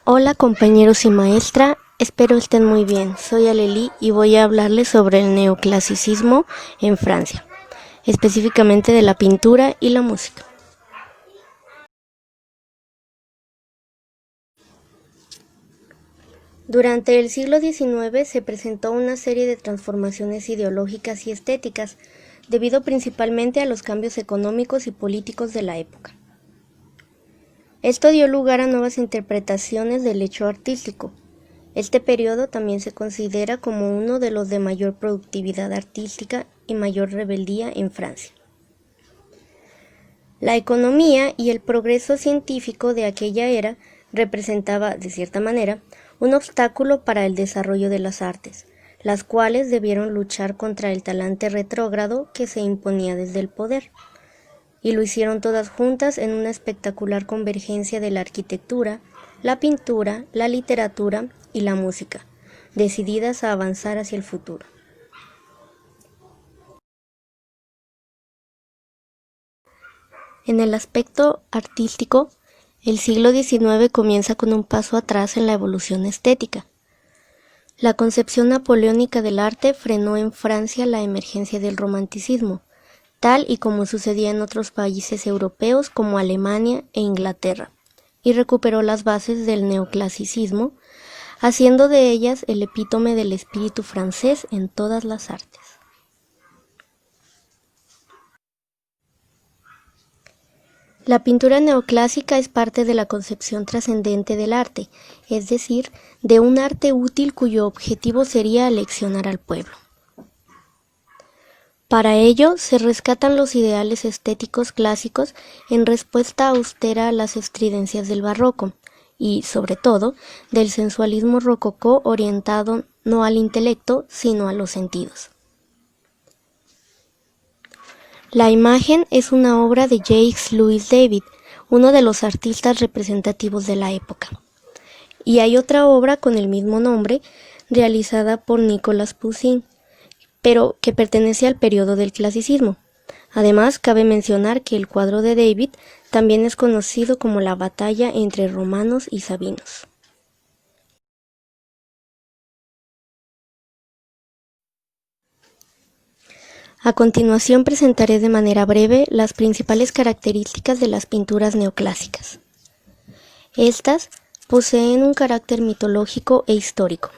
Hola compañeros y maestra, espero estén muy bien. Soy Aleli y voy a hablarles sobre el neoclasicismo en Francia, específicamente de la pintura y la música. Durante el siglo XIX se presentó una serie de transformaciones ideológicas y estéticas, debido principalmente a los cambios económicos y políticos de la época. Esto dio lugar a nuevas interpretaciones del hecho artístico. Este periodo también se considera como uno de los de mayor productividad artística y mayor rebeldía en Francia. La economía y el progreso científico de aquella era representaba, de cierta manera, un obstáculo para el desarrollo de las artes, las cuales debieron luchar contra el talante retrógrado que se imponía desde el poder, y lo hicieron todas juntas en una espectacular convergencia de la arquitectura, la pintura, la literatura y la música, decididas a avanzar hacia el futuro. En el aspecto artístico, el siglo XIX comienza con un paso atrás en la evolución estética. La concepción napoleónica del arte frenó en Francia la emergencia del romanticismo, tal y como sucedía en otros países europeos como Alemania e Inglaterra, y recuperó las bases del neoclasicismo, haciendo de ellas el epítome del espíritu francés en todas las artes. La pintura neoclásica es parte de la concepción trascendente del arte, es decir, de un arte útil cuyo objetivo sería aleccionar al pueblo. Para ello, se rescatan los ideales estéticos clásicos en respuesta austera a las estridencias del barroco y, sobre todo, del sensualismo rococó orientado no al intelecto, sino a los sentidos. La imagen es una obra de Jacques-Louis David, uno de los artistas representativos de la época. Y hay otra obra con el mismo nombre, realizada por Nicolas Poussin, pero que pertenece al periodo del clasicismo. Además, cabe mencionar que el cuadro de David también es conocido como la batalla entre romanos y sabinos. A continuación presentaré de manera breve las principales características de las pinturas neoclásicas. Estas poseen un carácter mitológico e histórico.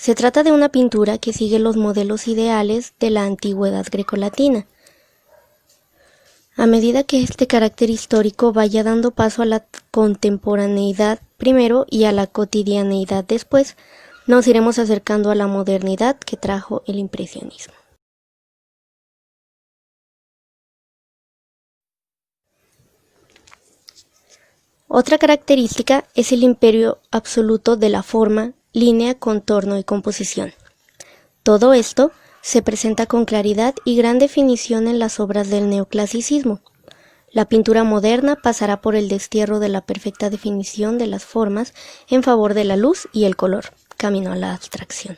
Se trata de una pintura que sigue los modelos ideales de la antigüedad grecolatina. A medida que este carácter histórico vaya dando paso a la contemporaneidad primero y a la cotidianeidad después, nos iremos acercando a la modernidad que trajo el impresionismo. Otra característica es el imperio absoluto de la forma, línea, contorno y composición. Todo esto se presenta con claridad y gran definición en las obras del neoclasicismo. La pintura moderna pasará por el destierro de la perfecta definición de las formas en favor de la luz y el color, camino a la abstracción.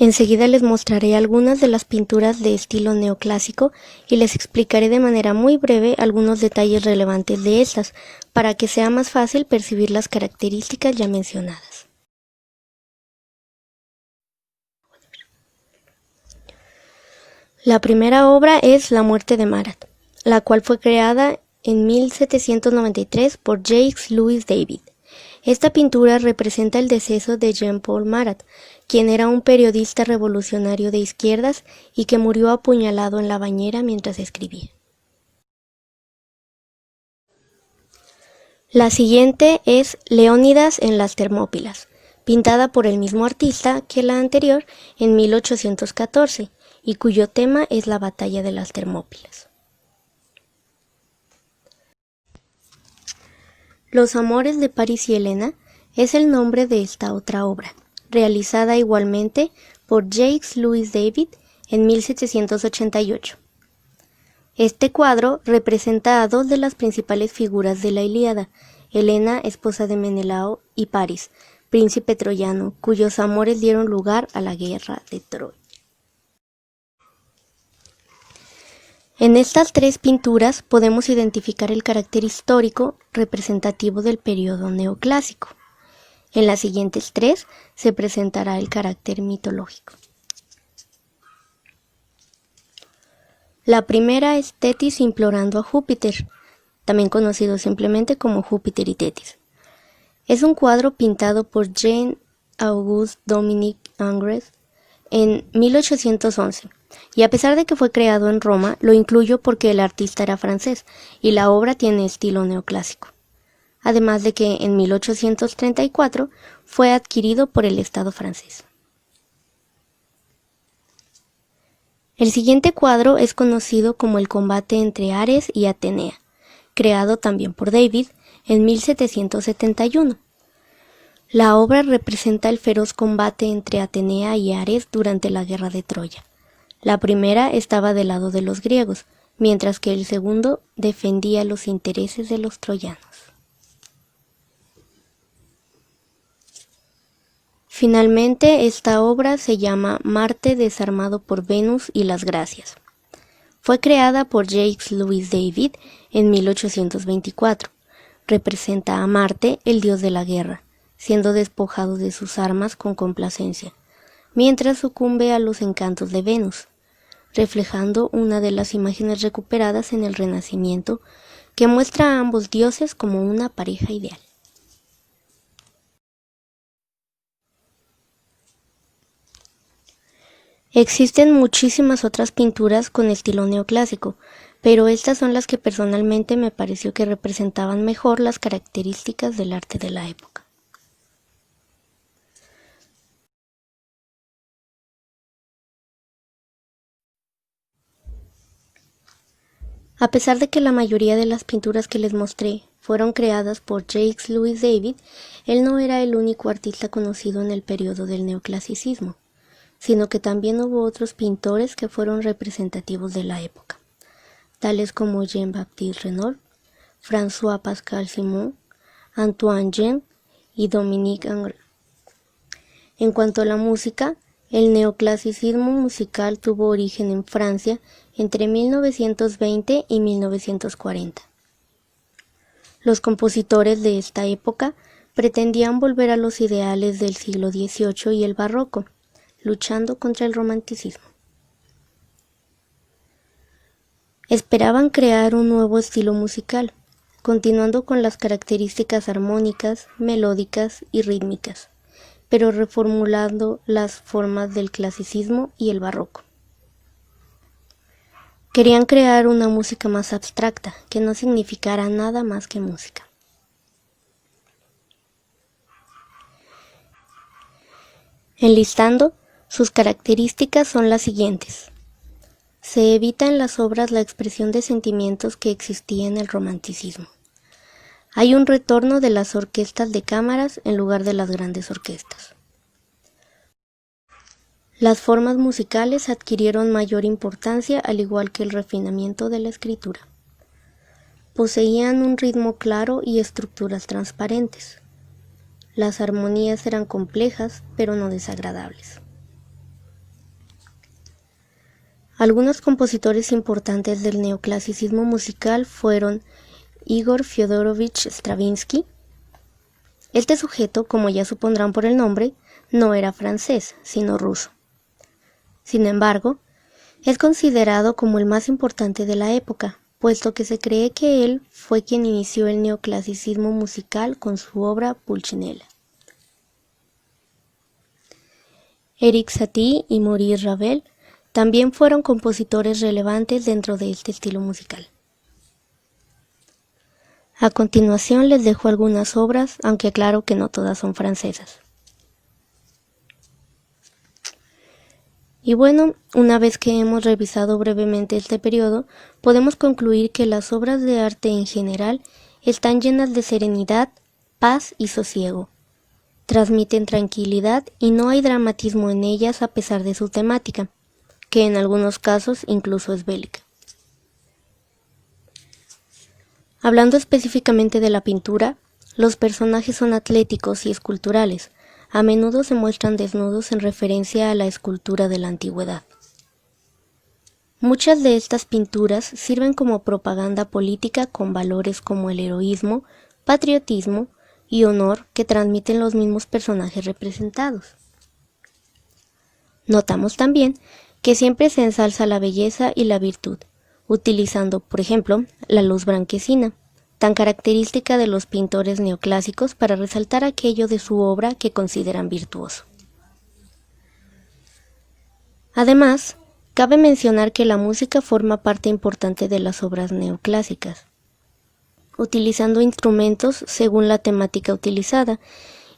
Enseguida les mostraré algunas de las pinturas de estilo neoclásico y les explicaré de manera muy breve algunos detalles relevantes de estas, para que sea más fácil percibir las características ya mencionadas. La primera obra es La muerte de Marat, la cual fue creada en 1793 por Jacques-Louis David. Esta pintura representa el deceso de Jean-Paul Marat, quien era un periodista revolucionario de izquierdas y que murió apuñalado en la bañera mientras escribía. La siguiente es Leónidas en las Termópilas, pintada por el mismo artista que la anterior en 1814 y cuyo tema es la batalla de las Termópilas. Los amores de París y Helena es el nombre de esta otra obra, realizada igualmente por Jacques-Louis David en 1788. Este cuadro representa a dos de las principales figuras de la Ilíada, Helena, esposa de Menelao, y París, príncipe troyano, cuyos amores dieron lugar a la guerra de Troya. En estas tres pinturas podemos identificar el carácter histórico representativo del periodo neoclásico. En las siguientes tres se presentará el carácter mitológico. La primera es Tetis implorando a Júpiter, también conocido simplemente como Júpiter y Tetis. Es un cuadro pintado por Jean-Auguste Dominique Ingres en 1811, y a pesar de que fue creado en Roma, lo incluyo porque el artista era francés y la obra tiene estilo neoclásico. Además de que en 1834 fue adquirido por el Estado francés. El siguiente cuadro es conocido como el combate entre Ares y Atenea, creado también por David en 1771. La obra representa el feroz combate entre Atenea y Ares durante la guerra de Troya. La primera estaba del lado de los griegos, mientras que el segundo defendía los intereses de los troyanos. Finalmente, esta obra se llama Marte desarmado por Venus y las Gracias. Fue creada por Jacques Louis David en 1824. Representa a Marte, el dios de la guerra, siendo despojado de sus armas con complacencia, mientras sucumbe a los encantos de Venus, reflejando una de las imágenes recuperadas en el Renacimiento que muestra a ambos dioses como una pareja ideal. Existen muchísimas otras pinturas con estilo neoclásico, pero estas son las que personalmente me pareció que representaban mejor las características del arte de la época. A pesar de que la mayoría de las pinturas que les mostré fueron creadas por Jacques Louis David, él no era el único artista conocido en el periodo del neoclasicismo, sino que también hubo otros pintores que fueron representativos de la época, tales como Jean-Baptiste Renoir, François-Pascal Simon, Antoine Jean y Dominique Ingres. En cuanto a la música, el neoclasicismo musical tuvo origen en Francia entre 1920 y 1940. Los compositores de esta época pretendían volver a los ideales del siglo XVIII y el barroco, luchando contra el romanticismo. Esperaban crear un nuevo estilo musical, continuando con las características armónicas, melódicas y rítmicas, pero reformulando las formas del clasicismo y el barroco. Querían crear una música más abstracta, que no significara nada más que música. Enlistando, sus características son las siguientes. Se evita en las obras la expresión de sentimientos que existía en el romanticismo. Hay un retorno de las orquestas de cámaras en lugar de las grandes orquestas. Las formas musicales adquirieron mayor importancia al igual que el refinamiento de la escritura. Poseían un ritmo claro y estructuras transparentes. Las armonías eran complejas pero no desagradables. Algunos compositores importantes del neoclasicismo musical fueron Igor Fyodorovich Stravinsky. Este sujeto, como ya supondrán por el nombre, no era francés, sino ruso. Sin embargo, es considerado como el más importante de la época, puesto que se cree que él fue quien inició el neoclasicismo musical con su obra Pulcinella. Erik Satie y Maurice Ravel también fueron compositores relevantes dentro de este estilo musical. A continuación les dejo algunas obras, aunque claro que no todas son francesas. Y bueno, una vez que hemos revisado brevemente este periodo, podemos concluir que las obras de arte en general están llenas de serenidad, paz y sosiego. Transmiten tranquilidad y no hay dramatismo en ellas a pesar de su temática, que en algunos casos incluso es bélica. Hablando específicamente de la pintura, los personajes son atléticos y esculturales. A menudo se muestran desnudos en referencia a la escultura de la antigüedad. Muchas de estas pinturas sirven como propaganda política con valores como el heroísmo, patriotismo y honor que transmiten los mismos personajes representados. Notamos también que siempre se ensalza la belleza y la virtud, utilizando, por ejemplo, la luz blanquecina, tan característica de los pintores neoclásicos para resaltar aquello de su obra que consideran virtuoso. Además, cabe mencionar que la música forma parte importante de las obras neoclásicas, utilizando instrumentos según la temática utilizada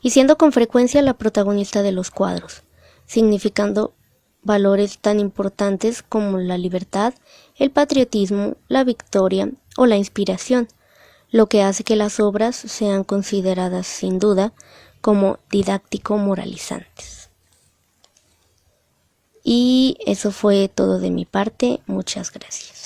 y siendo con frecuencia la protagonista de los cuadros, significando valores tan importantes como la libertad, el patriotismo, la victoria o la inspiración, lo que hace que las obras sean consideradas sin duda como didáctico-moralizantes. Y eso fue todo de mi parte. Muchas gracias.